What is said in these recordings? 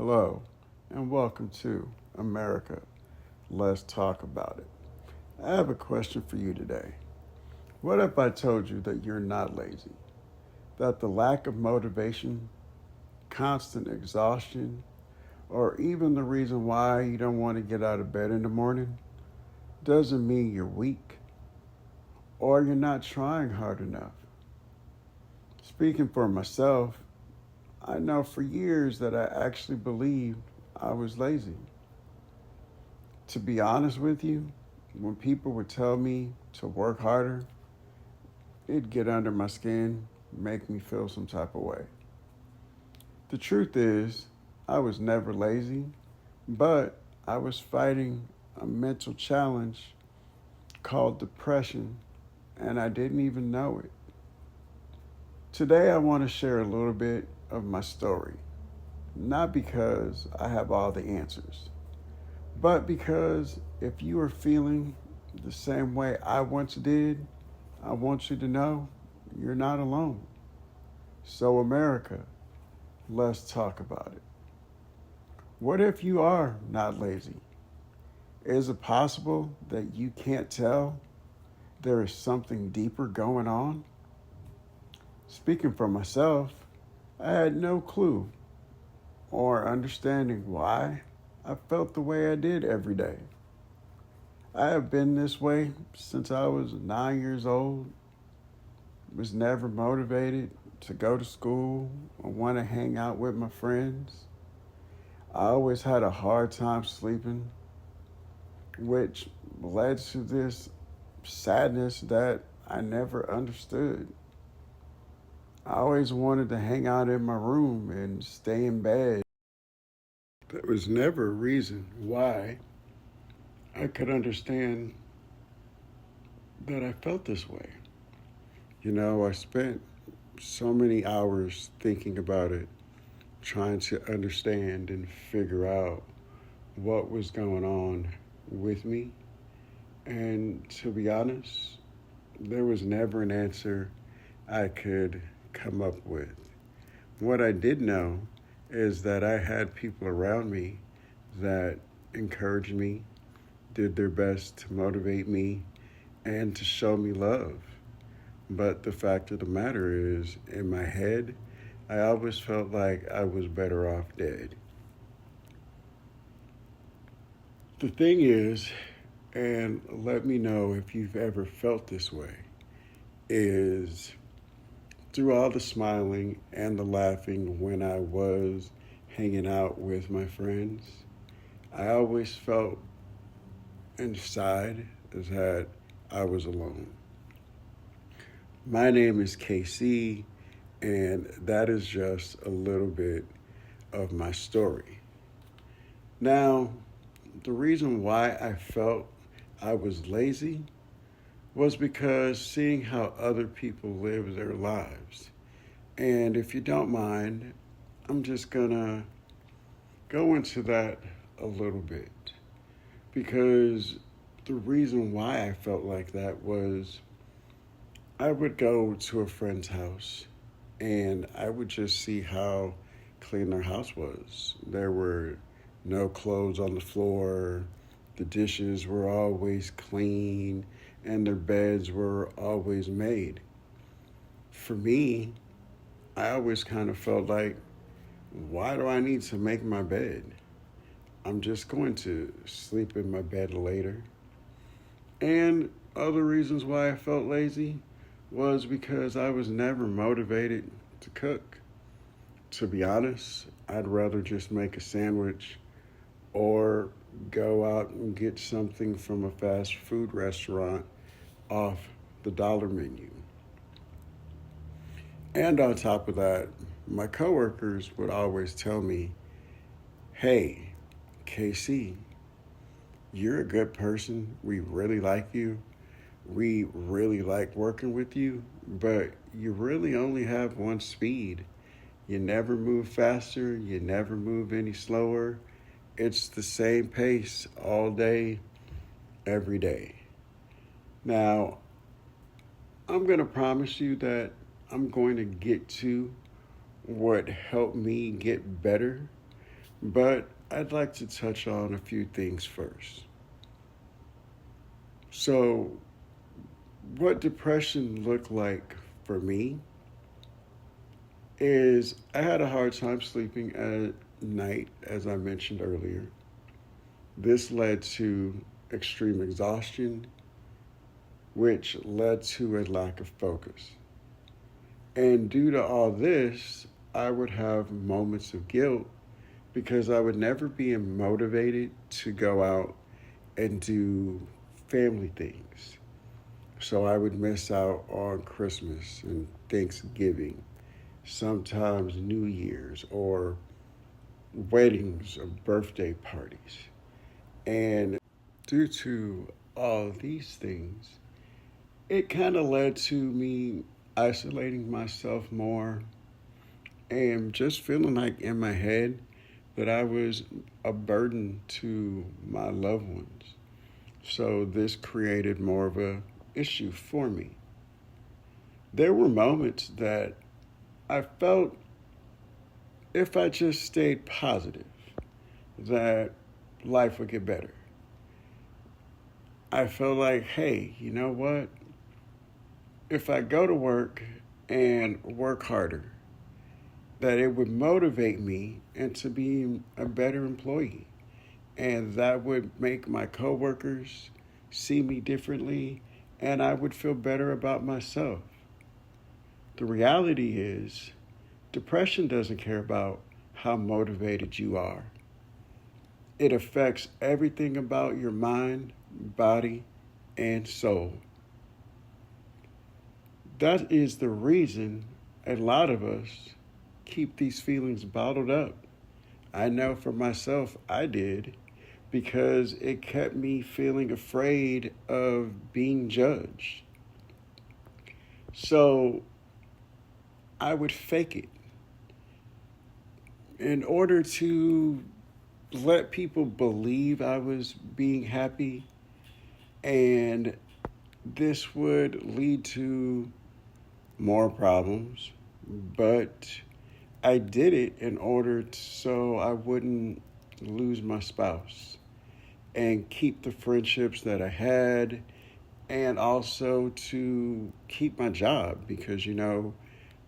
Hello, and welcome to America. Let's talk about it. I have a question for you today. What if I told you that you're not lazy? That the lack of motivation, constant exhaustion, or even the reason why you don't want to get out of bed in the morning doesn't mean you're weak or you're not trying hard enough? Speaking for myself, I know for years that I actually believed I was lazy. To be honest with you, when people would tell me to work harder, it'd get under my skin, make me feel some type of way. The truth is, I was never lazy, but I was fighting a mental challenge called depression, and I didn't even know it. Today, I want to share a little bit of my story, not because I have all the answers, but because if you are feeling the same way I once did, I want you to know you're not alone. So, America, let's talk about it. What if you are not lazy? Is it possible that you can't tell there is something deeper going on? Speaking for myself, I had no clue or understanding why I felt the way I did every day. I have been this way since I was 9 years old, was never motivated to go to school or want to hang out with my friends. I always had a hard time sleeping, which led to this sadness that I never understood. I always wanted to hang out in my room and stay in bed. There was never a reason why I could understand that I felt this way. I spent so many hours thinking about it, trying to understand and figure out what was going on with me. And to be honest, there was never an answer I could come up with. What I did know is that I had people around me that encouraged me, did their best to motivate me, and to show me love. But the fact of the matter is, in my head, I always felt like I was better off dead. The thing is, and let me know if you've ever felt this way, is through all the smiling and the laughing when I was hanging out with my friends, I always felt inside as that I was alone. My name is KC, and that is just a little bit of my story. Now, the reason why I felt I was lazy was because seeing how other people live their lives. And if you don't mind, I'm just gonna go into that a little bit because the reason why I felt like that was I would go to a friend's house and I would just see how clean their house was. There were no clothes on the floor, the dishes were always clean, and their beds were always made. For me, I always kind of felt like, why do I need to make my bed? I'm just going to sleep in my bed later. And other reasons why I felt lazy was because I was never motivated to cook. To be honest, I'd rather just make a sandwich or go out and get something from a fast food restaurant off the dollar menu. And on top of that, my coworkers would always tell me, hey, KC, you're a good person. We really like you. We really like working with you, but you really only have one speed. You never move faster, you never move any slower. It's the same pace all day, every day. Now, I'm going to promise you that I'm going to get to what helped me get better, But I'd like to touch on a few things first. So, what depression looked like for me is I had a hard time sleeping at night, as I mentioned earlier. This led to extreme exhaustion, which led to a lack of focus. And due to all this, I would have moments of guilt because I would never be motivated to go out and do family things. So I would miss out on Christmas and Thanksgiving, sometimes New Year's or weddings or birthday parties. And due to all these things, it kind of led to me isolating myself more and just feeling like in my head that I was a burden to my loved ones. So this created more of a issue for me. There were moments that I felt if I just stayed positive, that life would get better. I felt like, hey, you know what? If I go to work and work harder, that it would motivate me into being a better employee. And that would make my coworkers see me differently, and I would feel better about myself. The reality is, depression doesn't care about how motivated you are. It affects everything about your mind, body, and soul. That is the reason a lot of us keep these feelings bottled up. I know for myself, I did because it kept me feeling afraid of being judged. So I would fake it in order to let people believe I was being happy, and this would lead to more problems. But I did it in order so I wouldn't lose my spouse and keep the friendships that I had, and also to keep my job because,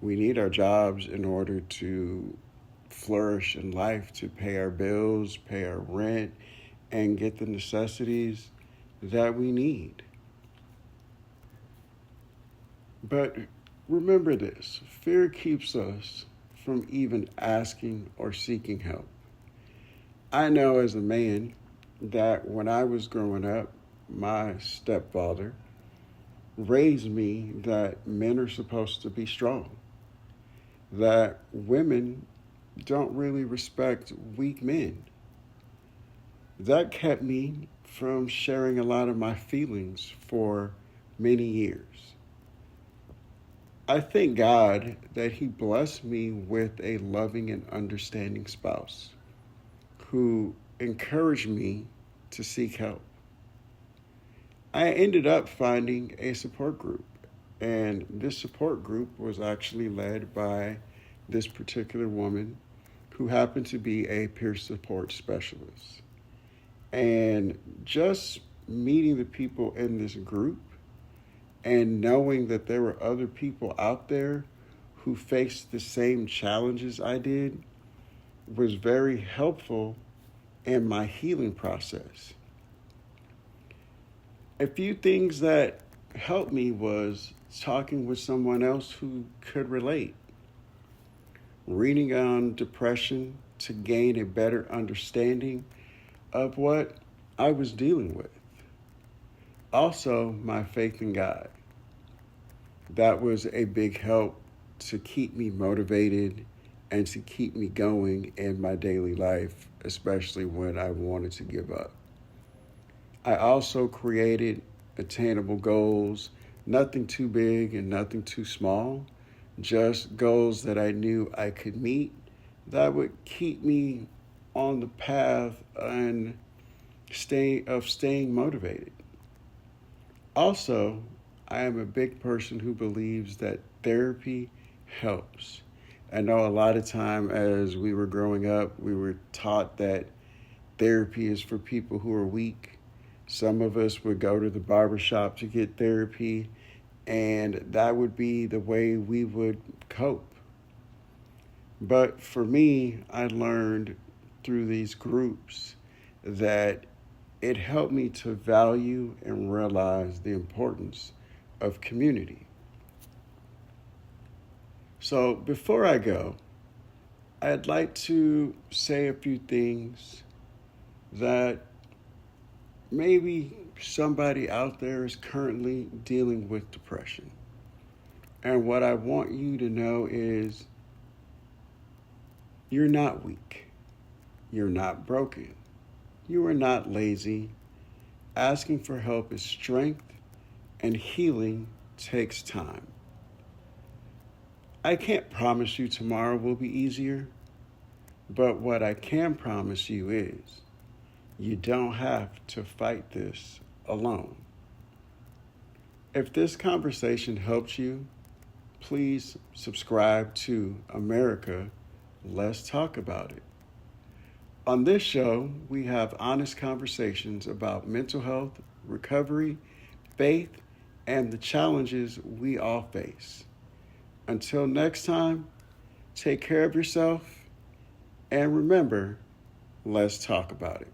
we need our jobs in order to flourish in life, to pay our bills, pay our rent, and get the necessities that we need. But remember this, fear keeps us from even asking or seeking help. I know as a man that when I was growing up, my stepfather raised me that men are supposed to be strong, that women don't really respect weak men. That kept me from sharing a lot of my feelings for many years. I thank God that He blessed me with a loving and understanding spouse who encouraged me to seek help. I ended up finding a support group, and this support group was actually led by this particular woman who happened to be a peer support specialist. And just meeting the people in this group and knowing that there were other people out there who faced the same challenges I did was very helpful in my healing process. A few things that helped me was talking with someone else who could relate, reading on depression to gain a better understanding of what I was dealing with. Also, my faith in God. That was a big help to keep me motivated and to keep me going in my daily life, especially when I wanted to give up. I also created attainable goals, nothing too big and nothing too small, just goals that I knew I could meet that would keep me on the path and staying motivated. Also, I am a big person who believes that therapy helps. I know a lot of time as we were growing up, we were taught that therapy is for people who are weak. Some of us would go to the barbershop to get therapy, and that would be the way we would cope. But for me, I learned through these groups that it helped me to value and realize the importance of community. So before I go, I'd like to say a few things that maybe somebody out there is currently dealing with depression. And what I want you to know is you're not weak. You're not broken. You are not lazy. Asking for help is strength, and healing takes time. I can't promise you tomorrow will be easier, but what I can promise you is you don't have to fight this alone. If this conversation helped you, please subscribe to America. Let's talk about it. On this show, we have honest conversations about mental health, recovery, faith, and the challenges we all face. Until next time, take care of yourself, and remember, let's talk about it.